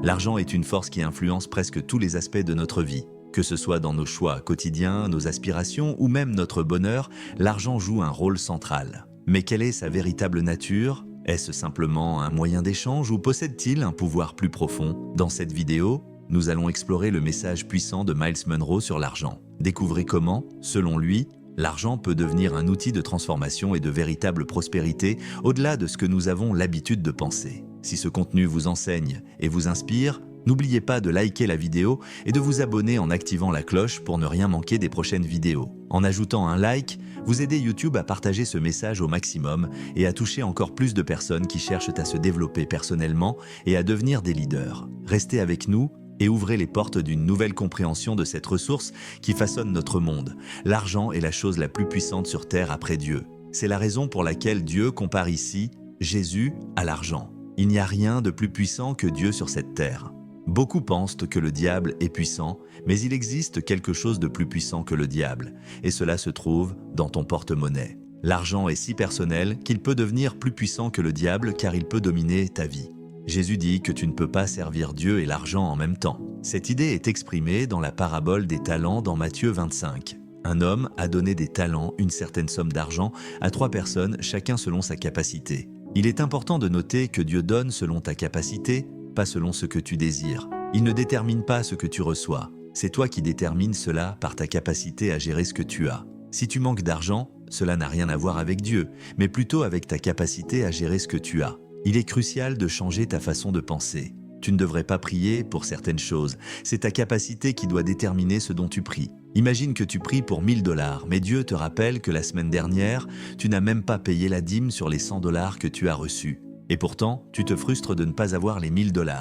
L'argent est une force qui influence presque tous les aspects de notre vie. Que ce soit dans nos choix quotidiens, nos aspirations ou même notre bonheur, l'argent joue un rôle central. Mais quelle est sa véritable nature ? Est-ce simplement un moyen d'échange ou possède-t-il un pouvoir plus profond ? Dans cette vidéo, nous allons explorer le message puissant de Myles Munroe sur l'argent. Découvrez comment, selon lui, l'argent peut devenir un outil de transformation et de véritable prospérité au-delà de ce que nous avons l'habitude de penser. Si ce contenu vous enseigne et vous inspire, n'oubliez pas de liker la vidéo et de vous abonner en activant la cloche pour ne rien manquer des prochaines vidéos. En ajoutant un like, vous aidez YouTube à partager ce message au maximum et à toucher encore plus de personnes qui cherchent à se développer personnellement et à devenir des leaders. Restez avec nous et ouvrez les portes d'une nouvelle compréhension de cette ressource qui façonne notre monde. L'argent est la chose la plus puissante sur Terre après Dieu. C'est la raison pour laquelle Dieu compare ici Jésus à l'argent. Il n'y a rien de plus puissant que Dieu sur cette terre. Beaucoup pensent que le diable est puissant, mais il existe quelque chose de plus puissant que le diable, et cela se trouve dans ton porte-monnaie. L'argent est si personnel qu'il peut devenir plus puissant que le diable car il peut dominer ta vie. Jésus dit que tu ne peux pas servir Dieu et l'argent en même temps. Cette idée est exprimée dans la parabole des talents dans Matthieu 25. Un homme a donné des talents, une certaine somme d'argent, à 3 personnes, chacun selon sa capacité. Il est important de noter que Dieu donne selon ta capacité, pas selon ce que tu désires. Il ne détermine pas ce que tu reçois. C'est toi qui détermines cela par ta capacité à gérer ce que tu as. Si tu manques d'argent, cela n'a rien à voir avec Dieu, mais plutôt avec ta capacité à gérer ce que tu as. Il est crucial de changer ta façon de penser. Tu ne devrais pas prier pour certaines choses. C'est ta capacité qui doit déterminer ce dont tu pries. Imagine que tu pries pour 1 000 $, mais Dieu te rappelle que la semaine dernière, tu n'as même pas payé la dîme sur les 100 $ que tu as reçus. Et pourtant, tu te frustres de ne pas avoir les 1 000 $.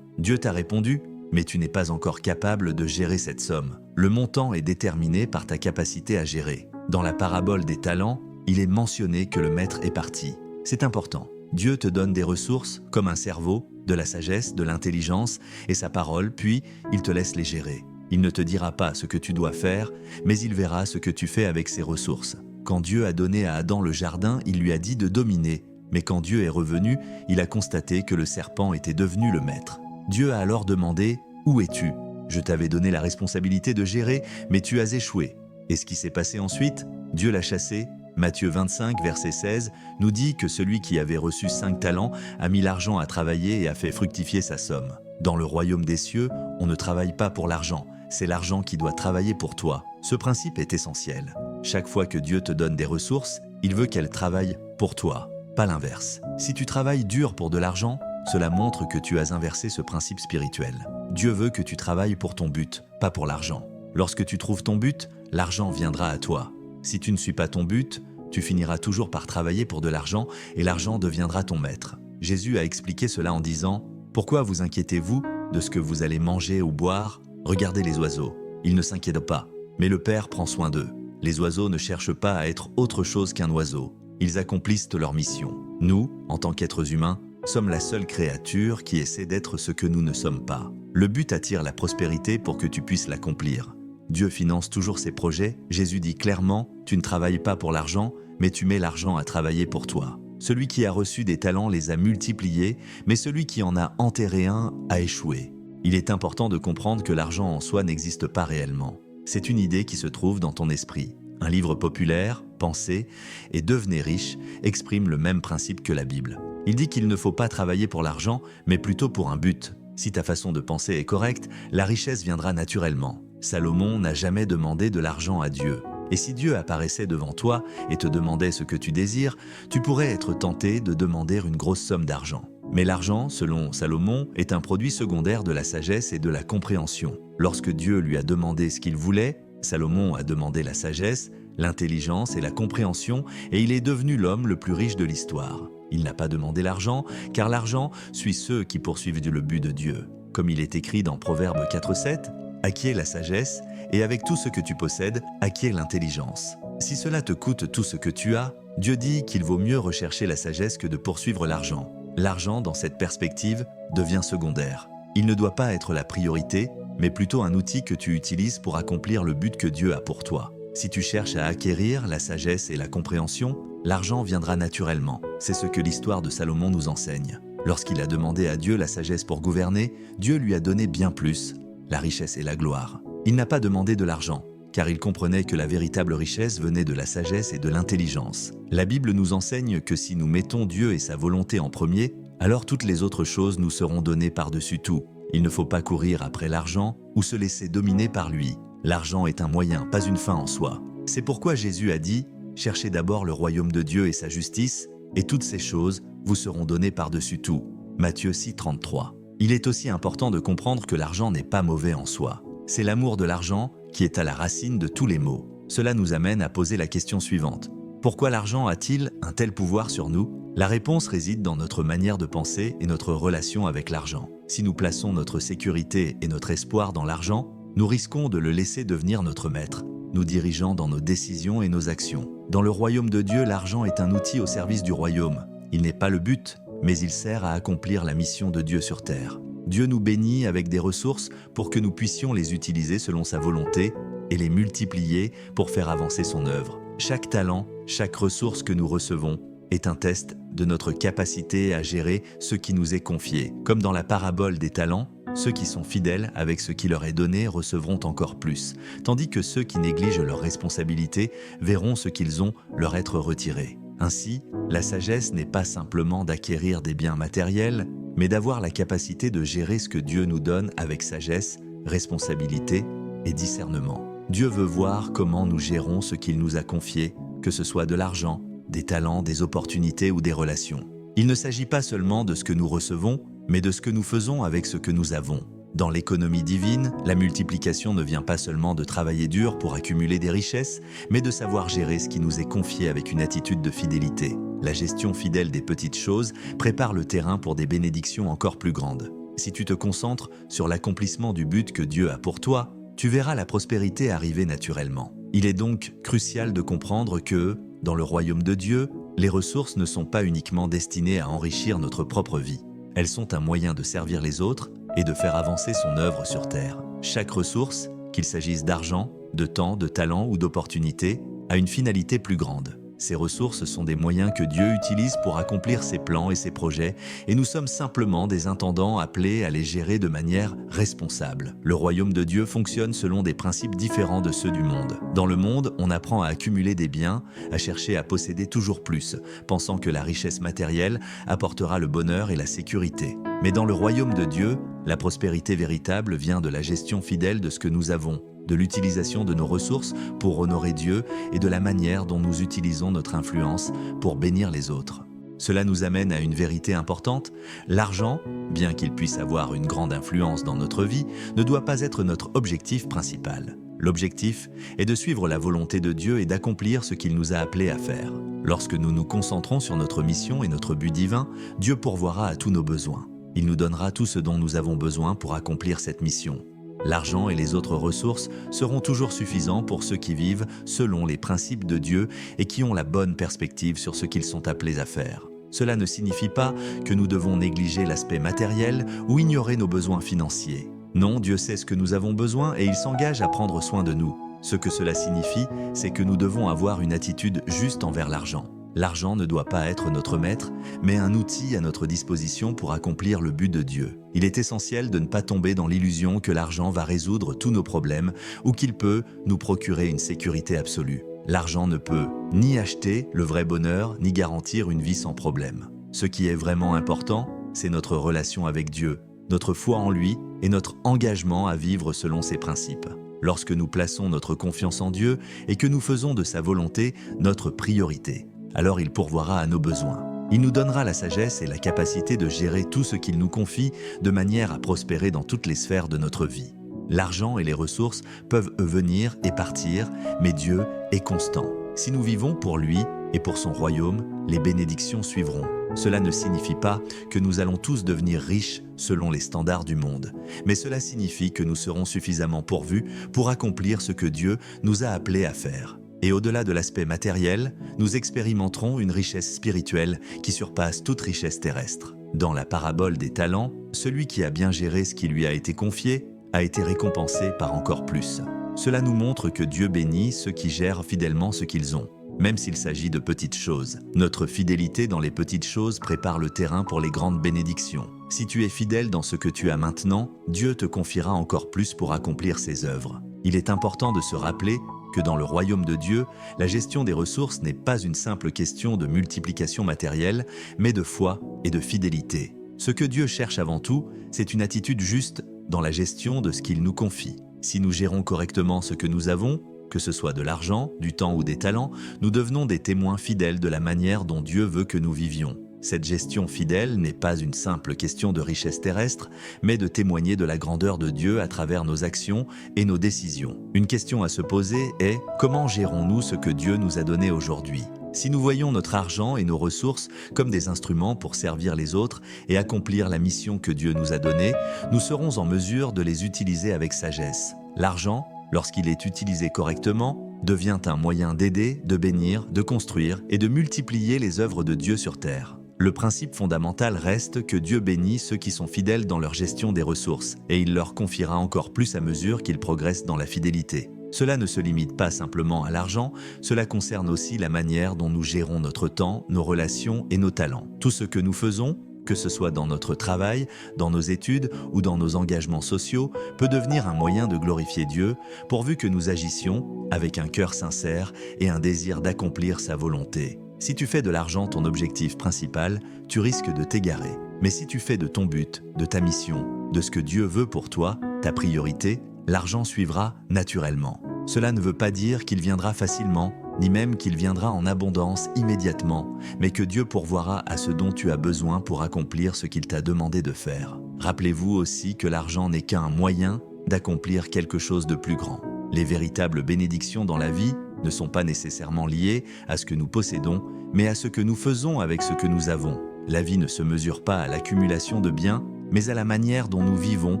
Dieu t'a répondu, mais tu n'es pas encore capable de gérer cette somme. Le montant est déterminé par ta capacité à gérer. Dans la parabole des talents, il est mentionné que le maître est parti. C'est important. Dieu te donne des ressources comme un cerveau, de la sagesse, de l'intelligence et sa parole, puis il te laisse les gérer. Il ne te dira pas ce que tu dois faire, mais il verra ce que tu fais avec ces ressources. Quand Dieu a donné à Adam le jardin, il lui a dit de dominer. Mais quand Dieu est revenu, il a constaté que le serpent était devenu le maître. Dieu a alors demandé « Où es-tu ? Je t'avais donné la responsabilité de gérer, mais tu as échoué. » Et ce qui s'est passé ensuite ? Dieu l'a chassé. Matthieu 25, verset 16, nous dit que celui qui avait reçu 5 talents a mis l'argent à travailler et a fait fructifier sa somme. Dans le royaume des cieux, on ne travaille pas pour l'argent, c'est l'argent qui doit travailler pour toi. Ce principe est essentiel. Chaque fois que Dieu te donne des ressources, il veut qu'elles travaillent pour toi, pas l'inverse. Si tu travailles dur pour de l'argent, cela montre que tu as inversé ce principe spirituel. Dieu veut que tu travailles pour ton but, pas pour l'argent. Lorsque tu trouves ton but, l'argent viendra à toi. Si tu ne suis pas ton but, tu finiras toujours par travailler pour de l'argent et l'argent deviendra ton maître. Jésus a expliqué cela en disant « Pourquoi vous inquiétez-vous de ce que vous allez manger ou boire ? Regardez les oiseaux. Ils ne s'inquiètent pas, mais le Père prend soin d'eux. Les oiseaux ne cherchent pas à être autre chose qu'un oiseau. Ils accomplissent leur mission. Nous, en tant qu'êtres humains, sommes la seule créature qui essaie d'être ce que nous ne sommes pas. Le but attire la prospérité pour que tu puisses l'accomplir. Dieu finance toujours ses projets. Jésus dit clairement, tu ne travailles pas pour l'argent, mais tu mets l'argent à travailler pour toi. Celui qui a reçu des talents les a multipliés, mais celui qui en a enterré un a échoué. Il est important de comprendre que l'argent en soi n'existe pas réellement. C'est une idée qui se trouve dans ton esprit. Un livre populaire, Pensez et Devenez riche, exprime le même principe que la Bible. Il dit qu'il ne faut pas travailler pour l'argent, mais plutôt pour un but. Si ta façon de penser est correcte, la richesse viendra naturellement. Salomon n'a jamais demandé de l'argent à Dieu. Et si Dieu apparaissait devant toi et te demandait ce que tu désires, tu pourrais être tenté de demander une grosse somme d'argent. Mais l'argent, selon Salomon, est un produit secondaire de la sagesse et de la compréhension. Lorsque Dieu lui a demandé ce qu'il voulait, Salomon a demandé la sagesse, l'intelligence et la compréhension, et il est devenu l'homme le plus riche de l'histoire. Il n'a pas demandé l'argent, car l'argent suit ceux qui poursuivent le but de Dieu. Comme il est écrit dans Proverbe 4,7, « Acquiers la sagesse, et avec tout ce que tu possèdes, acquiers l'intelligence. » Si cela te coûte tout ce que tu as, Dieu dit qu'il vaut mieux rechercher la sagesse que de poursuivre l'argent. L'argent, dans cette perspective, devient secondaire. Il ne doit pas être la priorité, mais plutôt un outil que tu utilises pour accomplir le but que Dieu a pour toi. Si tu cherches à acquérir la sagesse et la compréhension, l'argent viendra naturellement. C'est ce que l'histoire de Salomon nous enseigne. Lorsqu'il a demandé à Dieu la sagesse pour gouverner, Dieu lui a donné bien plus, la richesse et la gloire. Il n'a pas demandé de l'argent, car il comprenait que la véritable richesse venait de la sagesse et de l'intelligence. La Bible nous enseigne que si nous mettons Dieu et sa volonté en premier, alors toutes les autres choses nous seront données par-dessus tout. Il ne faut pas courir après l'argent ou se laisser dominer par lui. L'argent est un moyen, pas une fin en soi. C'est pourquoi Jésus a dit « Cherchez d'abord le royaume de Dieu et sa justice, et toutes ces choses vous seront données par-dessus tout. » Matthieu 6, 33. Il est aussi important de comprendre que l'argent n'est pas mauvais en soi. C'est l'amour de l'argent qui est à la racine de tous les maux. Cela nous amène à poser la question suivante. Pourquoi l'argent a-t-il un tel pouvoir sur nous? La réponse réside dans notre manière de penser et notre relation avec l'argent. Si nous plaçons notre sécurité et notre espoir dans l'argent, nous risquons de le laisser devenir notre maître, nous dirigeant dans nos décisions et nos actions. Dans le royaume de Dieu, l'argent est un outil au service du royaume. Il n'est pas le but, mais il sert à accomplir la mission de Dieu sur terre. Dieu nous bénit avec des ressources pour que nous puissions les utiliser selon sa volonté et les multiplier pour faire avancer son œuvre. Chaque talent, chaque ressource que nous recevons est un test de notre capacité à gérer ce qui nous est confié. Comme dans la parabole des talents, ceux qui sont fidèles avec ce qui leur est donné recevront encore plus, tandis que ceux qui négligent leurs responsabilités verront ce qu'ils ont leur être retiré. Ainsi, la sagesse n'est pas simplement d'acquérir des biens matériels, mais d'avoir la capacité de gérer ce que Dieu nous donne avec sagesse, responsabilité et discernement. Dieu veut voir comment nous gérons ce qu'il nous a confié, que ce soit de l'argent, des talents, des opportunités ou des relations. Il ne s'agit pas seulement de ce que nous recevons, mais de ce que nous faisons avec ce que nous avons. Dans l'économie divine, la multiplication ne vient pas seulement de travailler dur pour accumuler des richesses, mais de savoir gérer ce qui nous est confié avec une attitude de fidélité. La gestion fidèle des petites choses prépare le terrain pour des bénédictions encore plus grandes. Si tu te concentres sur l'accomplissement du but que Dieu a pour toi, tu verras la prospérité arriver naturellement. Il est donc crucial de comprendre que, dans le royaume de Dieu, les ressources ne sont pas uniquement destinées à enrichir notre propre vie. Elles sont un moyen de servir les autres et de faire avancer son œuvre sur terre. Chaque ressource, qu'il s'agisse d'argent, de temps, de talent ou d'opportunités, a une finalité plus grande. Ces ressources sont des moyens que Dieu utilise pour accomplir ses plans et ses projets, et nous sommes simplement des intendants appelés à les gérer de manière responsable. Le royaume de Dieu fonctionne selon des principes différents de ceux du monde. Dans le monde, on apprend à accumuler des biens, à chercher à posséder toujours plus, pensant que la richesse matérielle apportera le bonheur et la sécurité. Mais dans le royaume de Dieu, la prospérité véritable vient de la gestion fidèle de ce que nous avons, de l'utilisation de nos ressources pour honorer Dieu et de la manière dont nous utilisons notre influence pour bénir les autres. Cela nous amène à une vérité importante. L'argent, bien qu'il puisse avoir une grande influence dans notre vie, ne doit pas être notre objectif principal. L'objectif est de suivre la volonté de Dieu et d'accomplir ce qu'il nous a appelés à faire. Lorsque nous nous concentrons sur notre mission et notre but divin, Dieu pourvoira à tous nos besoins. Il nous donnera tout ce dont nous avons besoin pour accomplir cette mission. L'argent et les autres ressources seront toujours suffisants pour ceux qui vivent selon les principes de Dieu et qui ont la bonne perspective sur ce qu'ils sont appelés à faire. Cela ne signifie pas que nous devons négliger l'aspect matériel ou ignorer nos besoins financiers. Non, Dieu sait ce que nous avons besoin et il s'engage à prendre soin de nous. Ce que cela signifie, c'est que nous devons avoir une attitude juste envers l'argent. L'argent ne doit pas être notre maître, mais un outil à notre disposition pour accomplir le but de Dieu. Il est essentiel de ne pas tomber dans l'illusion que l'argent va résoudre tous nos problèmes ou qu'il peut nous procurer une sécurité absolue. L'argent ne peut ni acheter le vrai bonheur, ni garantir une vie sans problème. Ce qui est vraiment important, c'est notre relation avec Dieu, notre foi en lui et notre engagement à vivre selon ses principes. Lorsque nous plaçons notre confiance en Dieu et que nous faisons de sa volonté notre priorité, alors il pourvoira à nos besoins. Il nous donnera la sagesse et la capacité de gérer tout ce qu'il nous confie de manière à prospérer dans toutes les sphères de notre vie. L'argent et les ressources peuvent venir et partir, mais Dieu est constant. Si nous vivons pour lui et pour son royaume, les bénédictions suivront. Cela ne signifie pas que nous allons tous devenir riches selon les standards du monde, mais cela signifie que nous serons suffisamment pourvus pour accomplir ce que Dieu nous a appelés à faire. Et au-delà de l'aspect matériel, nous expérimenterons une richesse spirituelle qui surpasse toute richesse terrestre. Dans la parabole des talents, celui qui a bien géré ce qui lui a été confié a été récompensé par encore plus. Cela nous montre que Dieu bénit ceux qui gèrent fidèlement ce qu'ils ont. même s'il s'agit de petites choses. Notre fidélité dans les petites choses prépare le terrain pour les grandes bénédictions. Si tu es fidèle dans ce que tu as maintenant, Dieu te confiera encore plus pour accomplir ses œuvres. Il est important de se rappeler que dans le royaume de Dieu, la gestion des ressources n'est pas une simple question de multiplication matérielle, mais de foi et de fidélité. Ce que Dieu cherche avant tout, c'est une attitude juste dans la gestion de ce qu'il nous confie. Si nous gérons correctement ce que nous avons, que ce soit de l'argent, du temps ou des talents, nous devenons des témoins fidèles de la manière dont Dieu veut que nous vivions. Cette gestion fidèle n'est pas une simple question de richesse terrestre, mais de témoigner de la grandeur de Dieu à travers nos actions et nos décisions. Une question à se poser est « Comment gérons-nous ce que Dieu nous a donné aujourd'hui ?» Si nous voyons notre argent et nos ressources comme des instruments pour servir les autres et accomplir la mission que Dieu nous a donnée, nous serons en mesure de les utiliser avec sagesse. L'argent, lorsqu'il est utilisé correctement, devient un moyen d'aider, de bénir, de construire et de multiplier les œuvres de Dieu sur terre. Le principe fondamental reste que Dieu bénit ceux qui sont fidèles dans leur gestion des ressources et il leur confiera encore plus à mesure qu'ils progressent dans la fidélité. Cela ne se limite pas simplement à l'argent, cela concerne aussi la manière dont nous gérons notre temps, nos relations et nos talents. Tout ce que nous faisons, que ce soit dans notre travail, dans nos études ou dans nos engagements sociaux, peut devenir un moyen de glorifier Dieu, pourvu que nous agissions avec un cœur sincère et un désir d'accomplir sa volonté. Si tu fais de l'argent ton objectif principal, tu risques de t'égarer. Mais si tu fais de ton but, de ta mission, de ce que Dieu veut pour toi, ta priorité, l'argent suivra naturellement. Cela ne veut pas dire qu'il viendra facilement, ni même qu'il viendra en abondance immédiatement, mais que Dieu pourvoira à ce dont tu as besoin pour accomplir ce qu'il t'a demandé de faire. Rappelez-vous aussi que l'argent n'est qu'un moyen d'accomplir quelque chose de plus grand. Les véritables bénédictions dans la vie ne sont pas nécessairement liées à ce que nous possédons, mais à ce que nous faisons avec ce que nous avons. La vie ne se mesure pas à l'accumulation de biens, mais à la manière dont nous vivons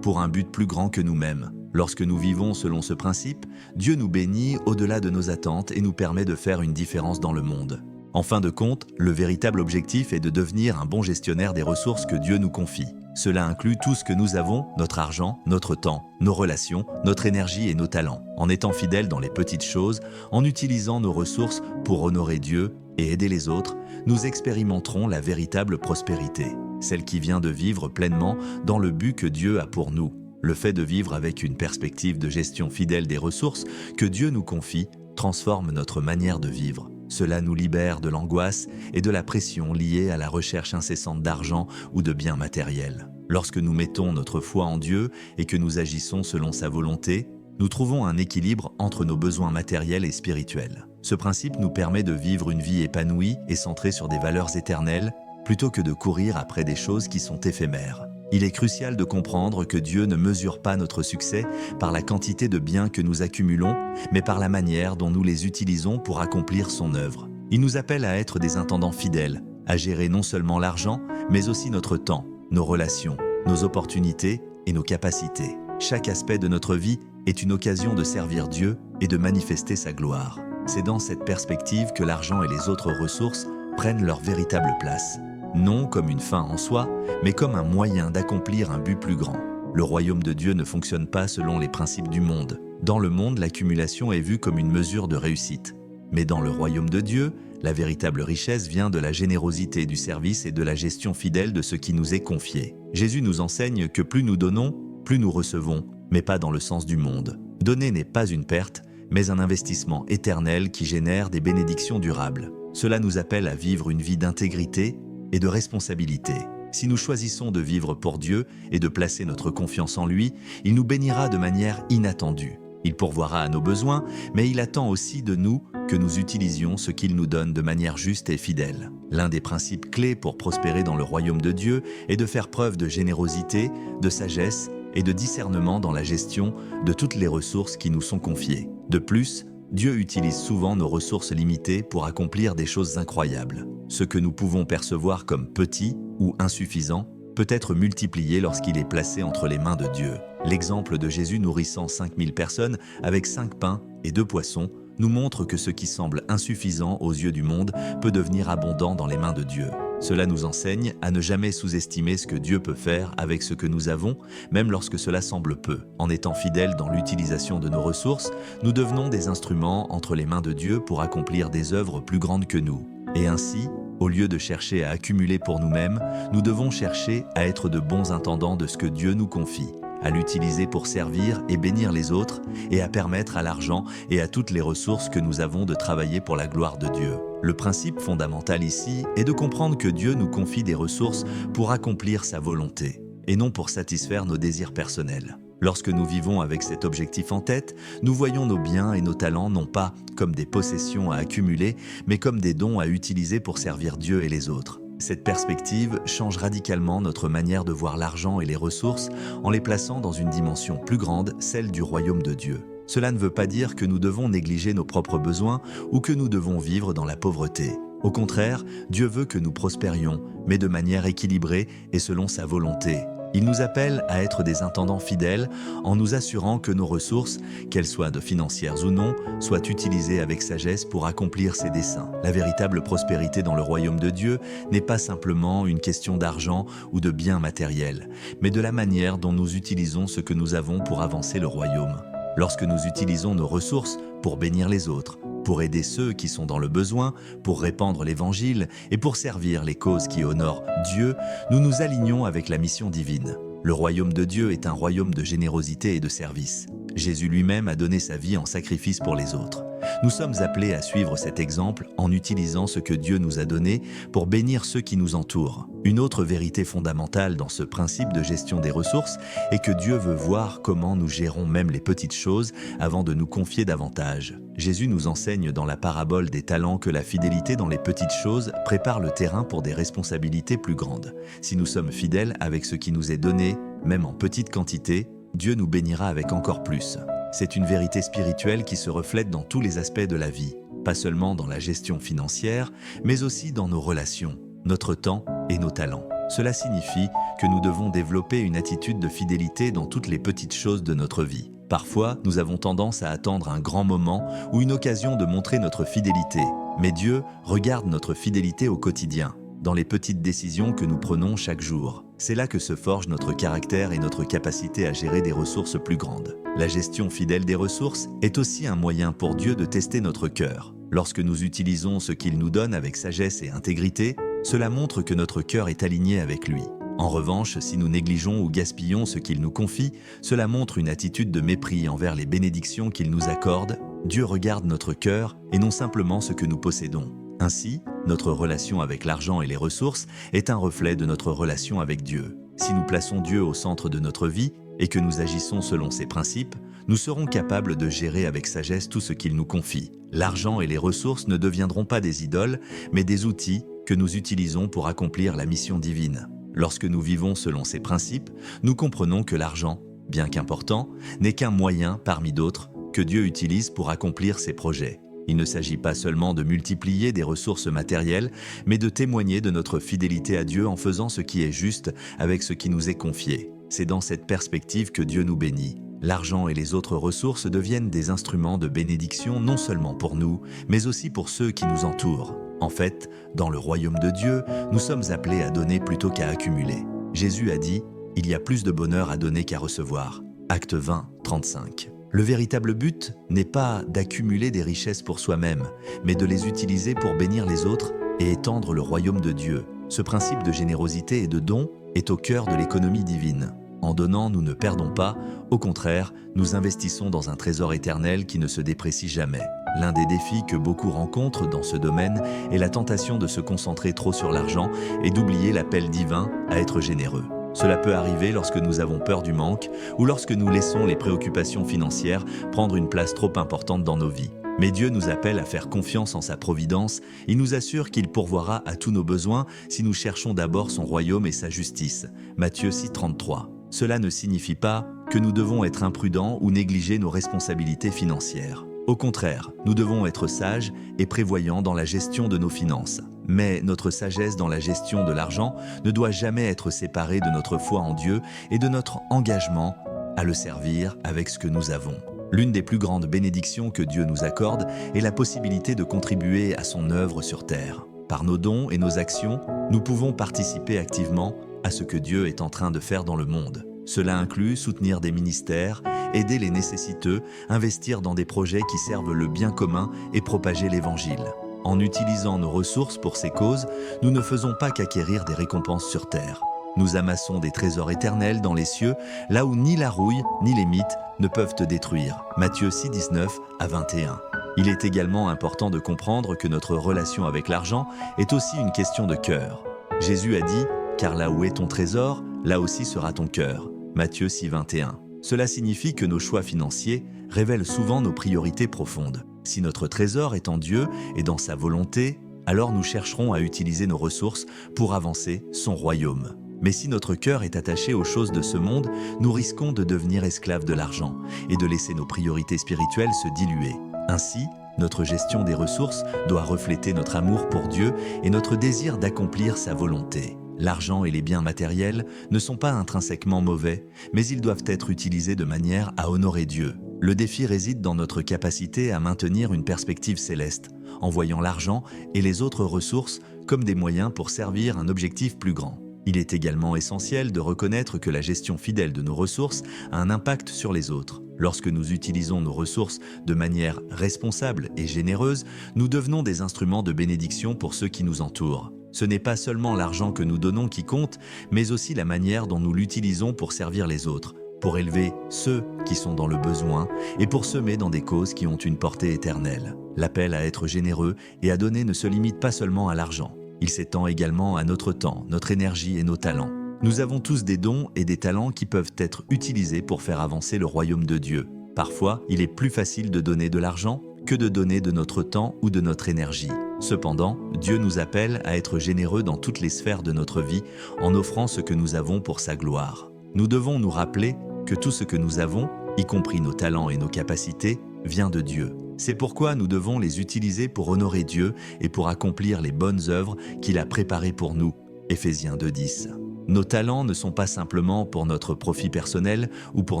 pour un but plus grand que nous-mêmes. Lorsque nous vivons selon ce principe, Dieu nous bénit au-delà de nos attentes et nous permet de faire une différence dans le monde. En fin de compte, le véritable objectif est de devenir un bon gestionnaire des ressources que Dieu nous confie. Cela inclut tout ce que nous avons, notre argent, notre temps, nos relations, notre énergie et nos talents. En étant fidèles dans les petites choses, en utilisant nos ressources pour honorer Dieu et aider les autres, nous expérimenterons la véritable prospérité, celle qui vient de vivre pleinement dans le but que Dieu a pour nous. Le fait de vivre avec une perspective de gestion fidèle des ressources que Dieu nous confie transforme notre manière de vivre. Cela nous libère de l'angoisse et de la pression liée à la recherche incessante d'argent ou de biens matériels. Lorsque nous mettons notre foi en Dieu et que nous agissons selon sa volonté, nous trouvons un équilibre entre nos besoins matériels et spirituels. Ce principe nous permet de vivre une vie épanouie et centrée sur des valeurs éternelles, plutôt que de courir après des choses qui sont éphémères. Il est crucial de comprendre que Dieu ne mesure pas notre succès par la quantité de biens que nous accumulons, mais par la manière dont nous les utilisons pour accomplir son œuvre. Il nous appelle à être des intendants fidèles, à gérer non seulement l'argent, mais aussi notre temps, nos relations, nos opportunités et nos capacités. Chaque aspect de notre vie est une occasion de servir Dieu et de manifester sa gloire. C'est dans cette perspective que l'argent et les autres ressources prennent leur véritable place. Non comme une fin en soi, mais comme un moyen d'accomplir un but plus grand. Le royaume de Dieu ne fonctionne pas selon les principes du monde. Dans le monde, l'accumulation est vue comme une mesure de réussite. Mais dans le royaume de Dieu, la véritable richesse vient de la générosité du service et de la gestion fidèle de ce qui nous est confié. Jésus nous enseigne que plus nous donnons, plus nous recevons, mais pas dans le sens du monde. Donner n'est pas une perte, mais un investissement éternel qui génère des bénédictions durables. Cela nous appelle à vivre une vie d'intégrité et de responsabilité. Si nous choisissons de vivre pour Dieu et de placer notre confiance en lui, il nous bénira de manière inattendue. Il pourvoira à nos besoins, mais il attend aussi de nous que nous utilisions ce qu'il nous donne de manière juste et fidèle. L'un des principes clés pour prospérer dans le royaume de Dieu est de faire preuve de générosité, de sagesse et de discernement dans la gestion de toutes les ressources qui nous sont confiées. De plus, Dieu utilise souvent nos ressources limitées pour accomplir des choses incroyables. Ce que nous pouvons percevoir comme petit ou insuffisant peut être multiplié lorsqu'il est placé entre les mains de Dieu. L'exemple de Jésus nourrissant 5000 personnes avec 5 pains et 2 poissons nous montre que ce qui semble insuffisant aux yeux du monde peut devenir abondant dans les mains de Dieu. Cela nous enseigne à ne jamais sous-estimer ce que Dieu peut faire avec ce que nous avons, même lorsque cela semble peu. En étant fidèles dans l'utilisation de nos ressources, nous devenons des instruments entre les mains de Dieu pour accomplir des œuvres plus grandes que nous. Et ainsi, au lieu de chercher à accumuler pour nous-mêmes, nous devons chercher à être de bons intendants de ce que Dieu nous confie, à l'utiliser pour servir et bénir les autres, et à permettre à l'argent et à toutes les ressources que nous avons de travailler pour la gloire de Dieu. Le principe fondamental ici est de comprendre que Dieu nous confie des ressources pour accomplir sa volonté, et non pour satisfaire nos désirs personnels. Lorsque nous vivons avec cet objectif en tête, nous voyons nos biens et nos talents non pas comme des possessions à accumuler, mais comme des dons à utiliser pour servir Dieu et les autres. Cette perspective change radicalement notre manière de voir l'argent et les ressources en les plaçant dans une dimension plus grande, celle du royaume de Dieu. Cela ne veut pas dire que nous devons négliger nos propres besoins ou que nous devons vivre dans la pauvreté. Au contraire, Dieu veut que nous prospérions, mais de manière équilibrée et selon sa volonté. Il nous appelle à être des intendants fidèles en nous assurant que nos ressources, qu'elles soient de financières ou non, soient utilisées avec sagesse pour accomplir ses desseins. La véritable prospérité dans le royaume de Dieu n'est pas simplement une question d'argent ou de biens matériels, mais de la manière dont nous utilisons ce que nous avons pour avancer le royaume. Lorsque nous utilisons nos ressources pour bénir les autres, pour aider ceux qui sont dans le besoin, pour répandre l'Évangile et pour servir les causes qui honorent Dieu, nous nous alignons avec la mission divine. Le royaume de Dieu est un royaume de générosité et de service. Jésus lui-même a donné sa vie en sacrifice pour les autres. Nous sommes appelés à suivre cet exemple en utilisant ce que Dieu nous a donné pour bénir ceux qui nous entourent. Une autre vérité fondamentale dans ce principe de gestion des ressources est que Dieu veut voir comment nous gérons même les petites choses avant de nous confier davantage. Jésus nous enseigne dans la parabole des talents que la fidélité dans les petites choses prépare le terrain pour des responsabilités plus grandes. Si nous sommes fidèles avec ce qui nous est donné, même en petite quantité, Dieu nous bénira avec encore plus. C'est une vérité spirituelle qui se reflète dans tous les aspects de la vie, pas seulement dans la gestion financière, mais aussi dans nos relations, notre temps et nos talents. Cela signifie que nous devons développer une attitude de fidélité dans toutes les petites choses de notre vie. Parfois, nous avons tendance à attendre un grand moment ou une occasion de montrer notre fidélité. Mais Dieu regarde notre fidélité au quotidien, dans les petites décisions que nous prenons chaque jour. C'est là que se forge notre caractère et notre capacité à gérer des ressources plus grandes. La gestion fidèle des ressources est aussi un moyen pour Dieu de tester notre cœur. Lorsque nous utilisons ce qu'il nous donne avec sagesse et intégrité, cela montre que notre cœur est aligné avec lui. En revanche, si nous négligeons ou gaspillons ce qu'il nous confie, cela montre une attitude de mépris envers les bénédictions qu'il nous accorde. Dieu regarde notre cœur et non simplement ce que nous possédons. Ainsi, notre relation avec l'argent et les ressources est un reflet de notre relation avec Dieu. Si nous plaçons Dieu au centre de notre vie et que nous agissons selon ses principes, nous serons capables de gérer avec sagesse tout ce qu'il nous confie. L'argent et les ressources ne deviendront pas des idoles, mais des outils que nous utilisons pour accomplir la mission divine. Lorsque nous vivons selon ces principes, nous comprenons que l'argent, bien qu'important, n'est qu'un moyen parmi d'autres que Dieu utilise pour accomplir ses projets. Il ne s'agit pas seulement de multiplier des ressources matérielles, mais de témoigner de notre fidélité à Dieu en faisant ce qui est juste avec ce qui nous est confié. C'est dans cette perspective que Dieu nous bénit. L'argent et les autres ressources deviennent des instruments de bénédiction non seulement pour nous, mais aussi pour ceux qui nous entourent. En fait, dans le royaume de Dieu, nous sommes appelés à donner plutôt qu'à accumuler. Jésus a dit « Il y a plus de bonheur à donner qu'à recevoir ». Acte 20, 35. Le véritable but n'est pas d'accumuler des richesses pour soi-même, mais de les utiliser pour bénir les autres et étendre le royaume de Dieu. Ce principe de générosité et de don est au cœur de l'économie divine. En donnant, nous ne perdons pas, au contraire, nous investissons dans un trésor éternel qui ne se déprécie jamais. L'un des défis que beaucoup rencontrent dans ce domaine est la tentation de se concentrer trop sur l'argent et d'oublier l'appel divin à être généreux. Cela peut arriver lorsque nous avons peur du manque ou lorsque nous laissons les préoccupations financières prendre une place trop importante dans nos vies. Mais Dieu nous appelle à faire confiance en sa providence. Il nous assure qu'il pourvoira à tous nos besoins si nous cherchons d'abord son royaume et sa justice. Matthieu 6, 33. Cela ne signifie pas que nous devons être imprudents ou négliger nos responsabilités financières. Au contraire, nous devons être sages et prévoyants dans la gestion de nos finances. Mais notre sagesse dans la gestion de l'argent ne doit jamais être séparée de notre foi en Dieu et de notre engagement à le servir avec ce que nous avons. L'une des plus grandes bénédictions que Dieu nous accorde est la possibilité de contribuer à son œuvre sur terre. Par nos dons et nos actions, Nous pouvons participer activement à ce que Dieu est en train de faire dans le monde. Cela inclut soutenir des ministères, aider les nécessiteux, investir dans des projets qui servent le bien commun et propager l'Évangile. En utilisant nos ressources pour ces causes, nous ne faisons pas qu'acquérir des récompenses sur terre. Nous amassons des trésors éternels dans les cieux, là où ni la rouille ni les mythes ne peuvent te détruire. Matthieu 6, 19 à 21. Il est également important de comprendre que notre relation avec l'argent est aussi une question de cœur. Jésus a dit « Car là où est ton trésor, là aussi sera ton cœur ». Matthieu 6, 21. Cela signifie que nos choix financiers révèlent souvent nos priorités profondes. Si notre trésor est en Dieu et dans sa volonté, alors nous chercherons à utiliser nos ressources pour avancer son royaume. Mais si notre cœur est attaché aux choses de ce monde, nous risquons de devenir esclaves de l'argent et de laisser nos priorités spirituelles se diluer. Ainsi, notre gestion des ressources doit refléter notre amour pour Dieu et notre désir d'accomplir sa volonté. L'argent et les biens matériels ne sont pas intrinsèquement mauvais, mais ils doivent être utilisés de manière à honorer Dieu. Le défi réside dans notre capacité à maintenir une perspective céleste, en voyant l'argent et les autres ressources comme des moyens pour servir un objectif plus grand. Il est également essentiel de reconnaître que la gestion fidèle de nos ressources a un impact sur les autres. Lorsque nous utilisons nos ressources de manière responsable et généreuse, nous devenons des instruments de bénédiction pour ceux qui nous entourent. Ce n'est pas seulement l'argent que nous donnons qui compte, mais aussi la manière dont nous l'utilisons pour servir les autres, pour élever ceux qui sont dans le besoin et pour semer dans des causes qui ont une portée éternelle. L'appel à être généreux et à donner ne se limite pas seulement à l'argent. Il s'étend également à notre temps, notre énergie et nos talents. Nous avons tous des dons et des talents qui peuvent être utilisés pour faire avancer le royaume de Dieu. Parfois, il est plus facile de donner de l'argent que de donner de notre temps ou de notre énergie. Cependant, Dieu nous appelle à être généreux dans toutes les sphères de notre vie en offrant ce que nous avons pour sa gloire. Nous devons nous rappeler que tout ce que nous avons, y compris nos talents et nos capacités, vient de Dieu. C'est pourquoi nous devons les utiliser pour honorer Dieu et pour accomplir les bonnes œuvres qu'il a préparées pour nous. Éphésiens 2:10. Nos talents ne sont pas simplement pour notre profit personnel ou pour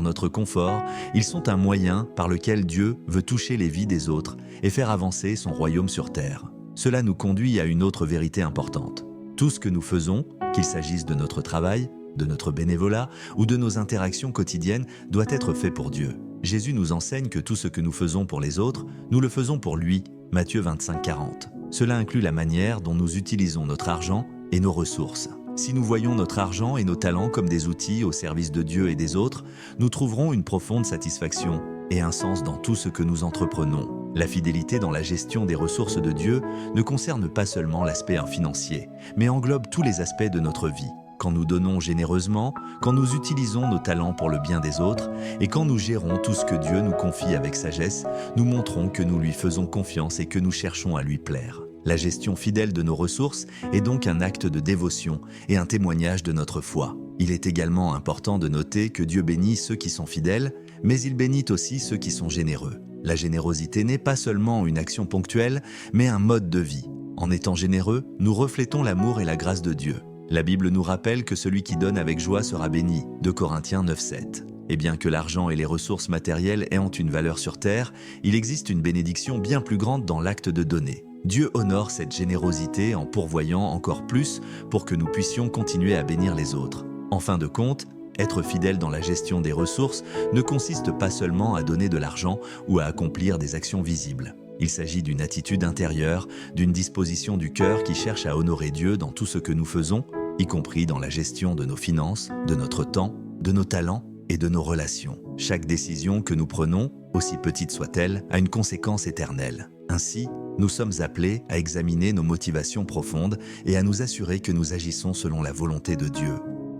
notre confort, ils sont un moyen par lequel Dieu veut toucher les vies des autres et faire avancer son royaume sur terre. Cela nous conduit à une autre vérité importante. Tout ce que nous faisons, qu'il s'agisse de notre travail, de notre bénévolat ou de nos interactions quotidiennes, doit être fait pour Dieu. Jésus nous enseigne que tout ce que nous faisons pour les autres, nous le faisons pour lui, Matthieu 25, 40. Cela inclut la manière dont nous utilisons notre argent et nos ressources. Si nous voyons notre argent et nos talents comme des outils au service de Dieu et des autres, nous trouverons une profonde satisfaction et un sens dans tout ce que nous entreprenons. La fidélité dans la gestion des ressources de Dieu ne concerne pas seulement l'aspect financier, mais englobe tous les aspects de notre vie. Quand nous donnons généreusement, quand nous utilisons nos talents pour le bien des autres et quand nous gérons tout ce que Dieu nous confie avec sagesse, nous montrons que nous lui faisons confiance et que nous cherchons à lui plaire. La gestion fidèle de nos ressources est donc un acte de dévotion et un témoignage de notre foi. Il est également important de noter que Dieu bénit ceux qui sont fidèles, mais il bénit aussi ceux qui sont généreux. La générosité n'est pas seulement une action ponctuelle, mais un mode de vie. En étant généreux, nous reflétons l'amour et la grâce de Dieu. La Bible nous rappelle que celui qui donne avec joie sera béni, 2 Corinthiens 9, 7. Et bien que l'argent et les ressources matérielles aient une valeur sur terre, il existe une bénédiction bien plus grande dans l'acte de donner. Dieu honore cette générosité en pourvoyant encore plus pour que nous puissions continuer à bénir les autres. En fin de compte, être fidèle dans la gestion des ressources ne consiste pas seulement à donner de l'argent ou à accomplir des actions visibles. Il s'agit d'une attitude intérieure, d'une disposition du cœur qui cherche à honorer Dieu dans tout ce que nous faisons, y compris dans la gestion de nos finances, de notre temps, de nos talents et de nos relations. Chaque décision que nous prenons, aussi petite soit-elle, a une conséquence éternelle. Ainsi, nous sommes appelés à examiner nos motivations profondes et à nous assurer que nous agissons selon la volonté de Dieu.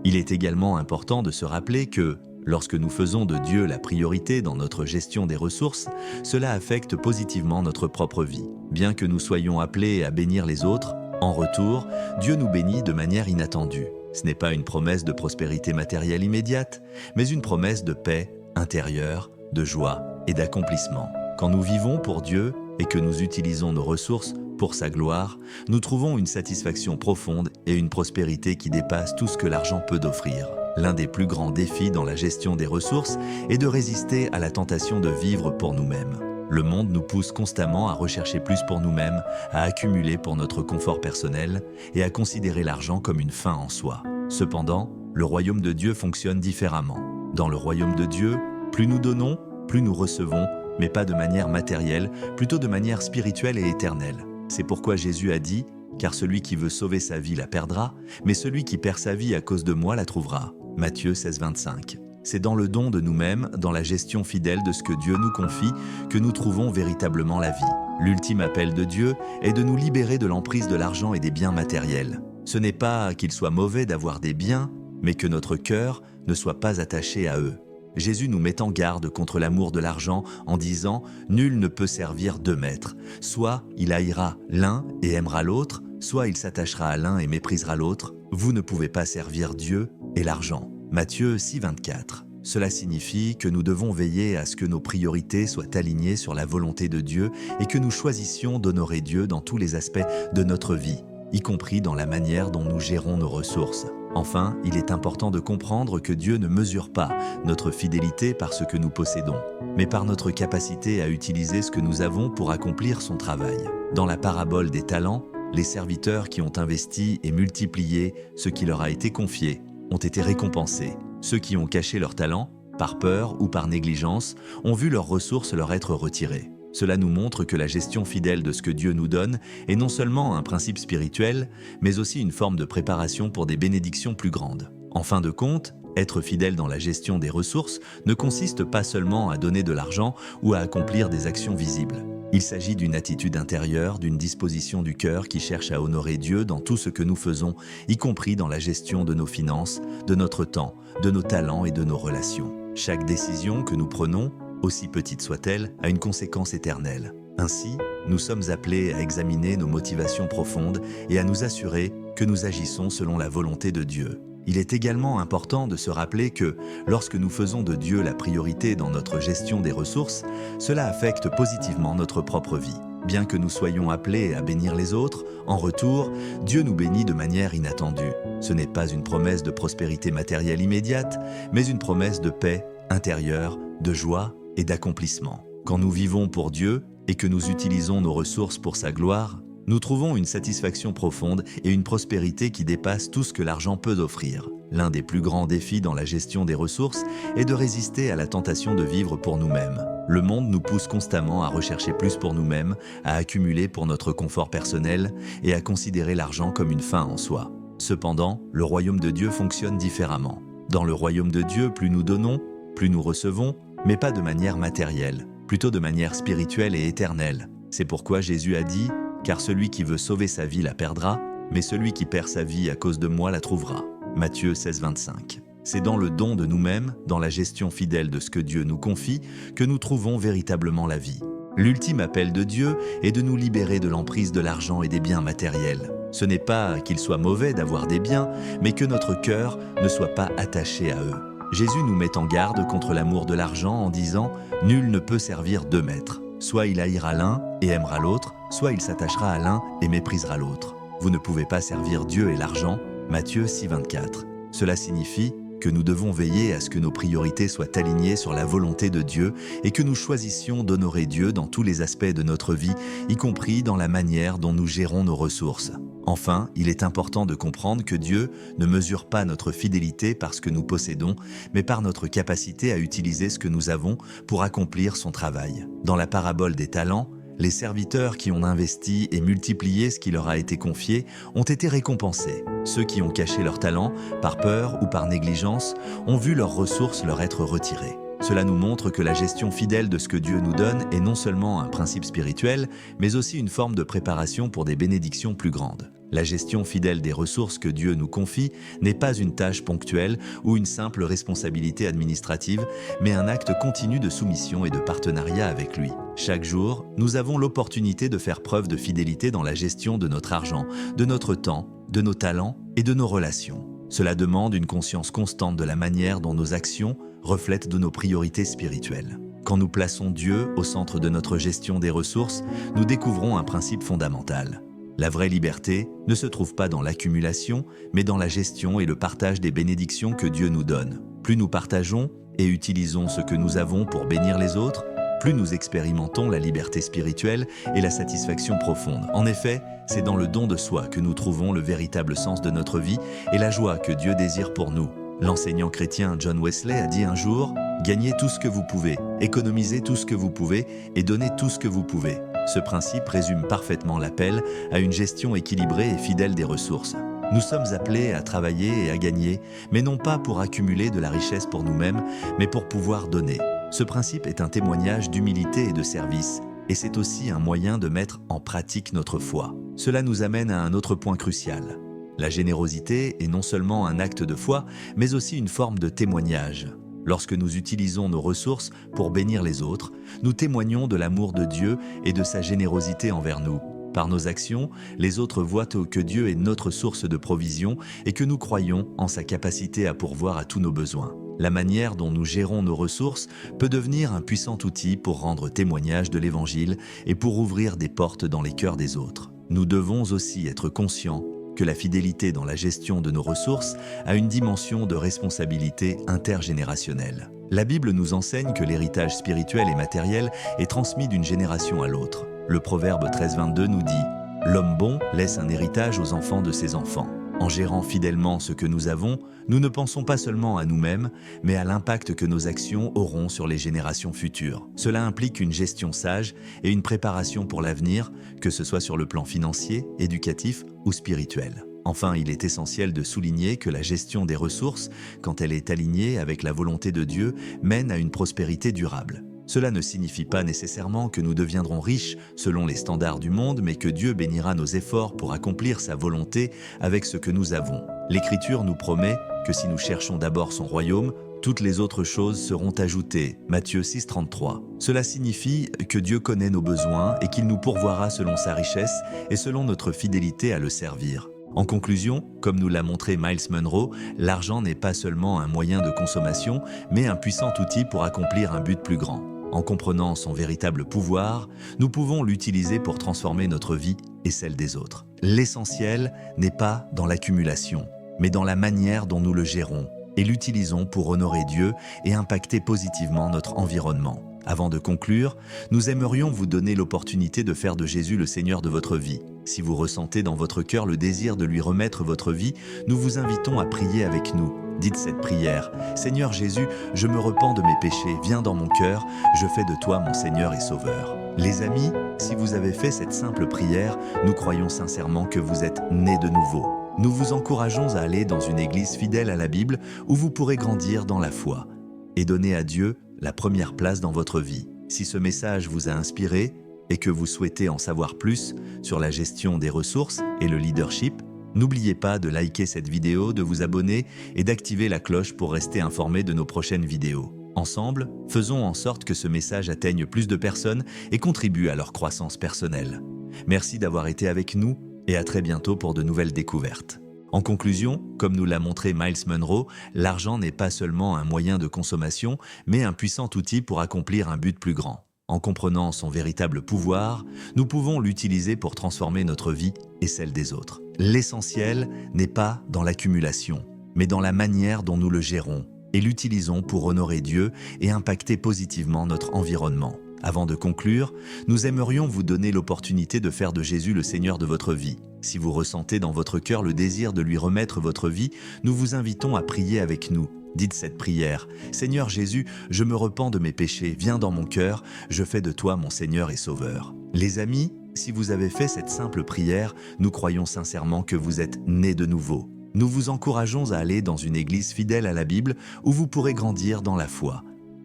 Il est également important de se rappeler que, lorsque nous faisons de Dieu la priorité dans notre gestion des ressources, cela affecte positivement notre propre vie. Bien que nous soyons appelés à bénir les autres, en retour, Dieu nous bénit de manière inattendue. Ce n'est pas une promesse de prospérité matérielle immédiate, mais une promesse de paix intérieure, de joie et d'accomplissement. Quand nous vivons pour Dieu et que nous utilisons nos ressources pour sa gloire, nous trouvons une satisfaction profonde et une prospérité qui dépasse tout ce que l'argent peut offrir. L'un des plus grands défis dans la gestion des ressources est de résister à la tentation de vivre pour nous-mêmes. Le monde nous pousse constamment à rechercher plus pour nous-mêmes, à accumuler pour notre confort personnel et à considérer l'argent comme une fin en soi. Cependant, le royaume de Dieu fonctionne différemment. Dans le royaume de Dieu, plus nous donnons, plus nous recevons, mais pas de manière matérielle, plutôt de manière spirituelle et éternelle. C'est pourquoi Jésus a dit « Car celui qui veut sauver sa vie la perdra, mais celui qui perd sa vie à cause de moi la trouvera. » Matthieu 16, 25. C'est dans le don de nous-mêmes, dans la gestion fidèle de ce que Dieu nous confie, que nous trouvons véritablement la vie. L'ultime appel de Dieu est de nous libérer de l'emprise de l'argent et des biens matériels. Ce n'est pas qu'il soit mauvais d'avoir des biens, mais que notre cœur ne soit pas attaché à eux. Jésus nous met en garde contre l'amour de l'argent en disant « Nul ne peut servir deux maîtres. Soit il haïra l'un et aimera l'autre, soit il s'attachera à l'un et méprisera l'autre. Vous ne pouvez pas servir Dieu et l'argent. » Matthieu 6, 24. Cela signifie que nous devons veiller à ce que nos priorités soient alignées sur la volonté de Dieu et que nous choisissions d'honorer Dieu dans tous les aspects de notre vie, y compris dans la manière dont nous gérons nos ressources. Enfin, il est important de comprendre que Dieu ne mesure pas notre fidélité par ce que nous possédons, mais par notre capacité à utiliser ce que nous avons pour accomplir son travail. Dans la parabole des talents, les serviteurs qui ont investi et multiplié ce qui leur a été confié ont été récompensés. Ceux qui ont caché leurs talents, par peur ou par négligence, ont vu leurs ressources leur être retirées. Cela nous montre que la gestion fidèle de ce que Dieu nous donne est non seulement un principe spirituel, mais aussi une forme de préparation pour des bénédictions plus grandes. En fin de compte, être fidèle dans la gestion des ressources ne consiste pas seulement à donner de l'argent ou à accomplir des actions visibles. Il s'agit d'une attitude intérieure, d'une disposition du cœur qui cherche à honorer Dieu dans tout ce que nous faisons, y compris dans la gestion de nos finances, de notre temps, de nos talents et de nos relations. Chaque décision que nous prenons, aussi petite soit-elle, a une conséquence éternelle. Ainsi, nous sommes appelés à examiner nos motivations profondes et à nous assurer que nous agissons selon la volonté de Dieu. Il est également important de se rappeler que, lorsque nous faisons de Dieu la priorité dans notre gestion des ressources, cela affecte positivement notre propre vie. Bien que nous soyons appelés à bénir les autres, en retour, Dieu nous bénit de manière inattendue. Ce n'est pas une promesse de prospérité matérielle immédiate, mais une promesse de paix intérieure, de joie et d'accomplissement. Quand nous vivons pour Dieu et que nous utilisons nos ressources pour sa gloire, nous trouvons une satisfaction profonde et une prospérité qui dépasse tout ce que l'argent peut offrir. L'un des plus grands défis dans la gestion des ressources est de résister à la tentation de vivre pour nous-mêmes. Le monde nous pousse constamment à rechercher plus pour nous-mêmes, à accumuler pour notre confort personnel et à considérer l'argent comme une fin en soi. Cependant, le royaume de Dieu fonctionne différemment. Dans le royaume de Dieu, plus nous donnons, plus nous recevons, mais pas de manière matérielle, plutôt de manière spirituelle et éternelle. C'est pourquoi Jésus a dit « Car celui qui veut sauver sa vie la perdra, mais celui qui perd sa vie à cause de moi la trouvera. » Matthieu 16, 25. C'est dans le don de nous-mêmes, dans la gestion fidèle de ce que Dieu nous confie, que nous trouvons véritablement la vie. L'ultime appel de Dieu est de nous libérer de l'emprise de l'argent et des biens matériels. Ce n'est pas qu'il soit mauvais d'avoir des biens, mais que notre cœur ne soit pas attaché à eux. Jésus nous met en garde contre l'amour de l'argent en disant « Nul ne peut servir deux maîtres. Soit il haïra l'un et aimera l'autre, soit il s'attachera à l'un et méprisera l'autre. Vous ne pouvez pas servir Dieu et l'argent. » Matthieu 6, 24. Cela signifie que nous devons veiller à ce que nos priorités soient alignées sur la volonté de Dieu et que nous choisissions d'honorer Dieu dans tous les aspects de notre vie, y compris dans la manière dont nous gérons nos ressources. Enfin, il est important de comprendre que Dieu ne mesure pas notre fidélité par ce que nous possédons, mais par notre capacité à utiliser ce que nous avons pour accomplir son travail. Dans la parabole des talents, les serviteurs qui ont investi et multiplié ce qui leur a été confié ont été récompensés. Ceux qui ont caché leurs talents, par peur ou par négligence, ont vu leurs ressources leur être retirées. Cela nous montre que la gestion fidèle de ce que Dieu nous donne est non seulement un principe spirituel, mais aussi une forme de préparation pour des bénédictions plus grandes. La gestion fidèle des ressources que Dieu nous confie n'est pas une tâche ponctuelle ou une simple responsabilité administrative, mais un acte continu de soumission et de partenariat avec lui. Chaque jour, nous avons l'opportunité de faire preuve de fidélité dans la gestion de notre argent, de notre temps, de nos talents et de nos relations. Cela demande une conscience constante de la manière dont nos actions reflètent de nos priorités spirituelles. Quand nous plaçons Dieu au centre de notre gestion des ressources, nous découvrons un principe fondamental. La vraie liberté ne se trouve pas dans l'accumulation, mais dans la gestion et le partage des bénédictions que Dieu nous donne. Plus nous partageons et utilisons ce que nous avons pour bénir les autres, plus nous expérimentons la liberté spirituelle et la satisfaction profonde. En effet, c'est dans le don de soi que nous trouvons le véritable sens de notre vie et la joie que Dieu désire pour nous. L'enseignant chrétien John Wesley a dit un jour « Gagnez tout ce que vous pouvez, économisez tout ce que vous pouvez et donnez tout ce que vous pouvez ». Ce principe résume parfaitement l'appel à une gestion équilibrée et fidèle des ressources. Nous sommes appelés à travailler et à gagner, mais non pas pour accumuler de la richesse pour nous-mêmes, mais pour pouvoir donner. Ce principe est un témoignage d'humilité et de service, et c'est aussi un moyen de mettre en pratique notre foi. Cela nous amène à un autre point crucial. La générosité est non seulement un acte de foi, mais aussi une forme de témoignage. Lorsque nous utilisons nos ressources pour bénir les autres, nous témoignons de l'amour de Dieu et de sa générosité envers nous. Par nos actions, les autres voient que Dieu est notre source de provision et que nous croyons en sa capacité à pourvoir à tous nos besoins. La manière dont nous gérons nos ressources peut devenir un puissant outil pour rendre témoignage de l'Évangile et pour ouvrir des portes dans les cœurs des autres. Nous devons aussi être conscients que la fidélité dans la gestion de nos ressources a une dimension de responsabilité intergénérationnelle. La Bible nous enseigne que l'héritage spirituel et matériel est transmis d'une génération à l'autre. Le Proverbe 13,22 nous dit « L'homme bon laisse un héritage aux enfants de ses enfants ». En gérant fidèlement ce que nous avons, nous ne pensons pas seulement à nous-mêmes, mais à l'impact que nos actions auront sur les générations futures. Cela implique une gestion sage et une préparation pour l'avenir, que ce soit sur le plan financier, éducatif ou spirituel. Enfin, il est essentiel de souligner que la gestion des ressources, quand elle est alignée avec la volonté de Dieu, mène à une prospérité durable. Cela ne signifie pas nécessairement que nous deviendrons riches selon les standards du monde, mais que Dieu bénira nos efforts pour accomplir sa volonté avec ce que nous avons. L'Écriture nous promet que si nous cherchons d'abord son royaume, toutes les autres choses seront ajoutées. Matthieu 6,33. Cela signifie que Dieu connaît nos besoins et qu'il nous pourvoira selon sa richesse et selon notre fidélité à le servir. En conclusion, comme nous l'a montré Myles Munroe, l'argent n'est pas seulement un moyen de consommation, mais un puissant outil pour accomplir un but plus grand. En comprenant son véritable pouvoir, nous pouvons l'utiliser pour transformer notre vie et celle des autres. L'essentiel n'est pas dans l'accumulation, mais dans la manière dont nous le gérons et l'utilisons pour honorer Dieu et impacter positivement notre environnement. Avant de conclure, nous aimerions vous donner l'opportunité de faire de Jésus le Seigneur de votre vie. Si vous ressentez dans votre cœur le désir de lui remettre votre vie, nous vous invitons à prier avec nous. Dites cette prière. « Seigneur Jésus, je me repens de mes péchés, viens dans mon cœur, je fais de toi mon Seigneur et Sauveur. » Les amis, si vous avez fait cette simple prière, nous croyons sincèrement que vous êtes nés de nouveau. Nous vous encourageons à aller dans une église fidèle à la Bible où vous pourrez grandir dans la foi et donner à Dieu la première place dans votre vie. Si ce message vous a inspiré et que vous souhaitez en savoir plus sur la gestion des ressources et le leadership, n'oubliez pas de liker cette vidéo, de vous abonner et d'activer la cloche pour rester informé de nos prochaines vidéos. Ensemble, faisons en sorte que ce message atteigne plus de personnes et contribue à leur croissance personnelle. Merci d'avoir été avec nous et à très bientôt pour de nouvelles découvertes. En conclusion, comme nous l'a montré Myles Munroe, l'argent n'est pas seulement un moyen de consommation, mais un puissant outil pour accomplir un but plus grand. En comprenant son véritable pouvoir, nous pouvons l'utiliser pour transformer notre vie et celle des autres. L'essentiel n'est pas dans l'accumulation, mais dans la manière dont nous le gérons et l'utilisons pour honorer Dieu et impacter positivement notre environnement. Avant de conclure, nous aimerions vous donner l'opportunité de faire de Jésus le Seigneur de votre vie. Si vous ressentez dans votre cœur le désir de lui remettre votre vie, nous vous invitons à prier avec nous. Dites cette prière. « Seigneur Jésus, je me repens de mes péchés, viens dans mon cœur, je fais de toi mon Seigneur et Sauveur. » Les amis, si vous avez fait cette simple prière, nous croyons sincèrement que vous êtes nés de nouveau. Nous vous encourageons à aller dans une église fidèle à la Bible où vous pourrez grandir dans la foi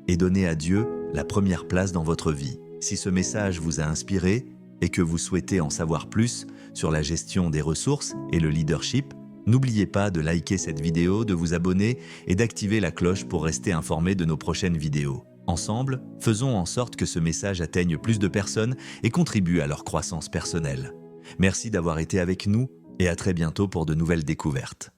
et donner à Dieu la première place dans votre vie. Si ce message vous a inspiré et que vous souhaitez en savoir plus sur la gestion des ressources et le leadership, n'oubliez pas de liker cette vidéo, de vous abonner et d'activer la cloche pour rester informé de nos prochaines vidéos. Ensemble, faisons en sorte que ce message atteigne plus de personnes et contribue à leur croissance personnelle. Merci d'avoir été avec nous et à très bientôt pour de nouvelles découvertes.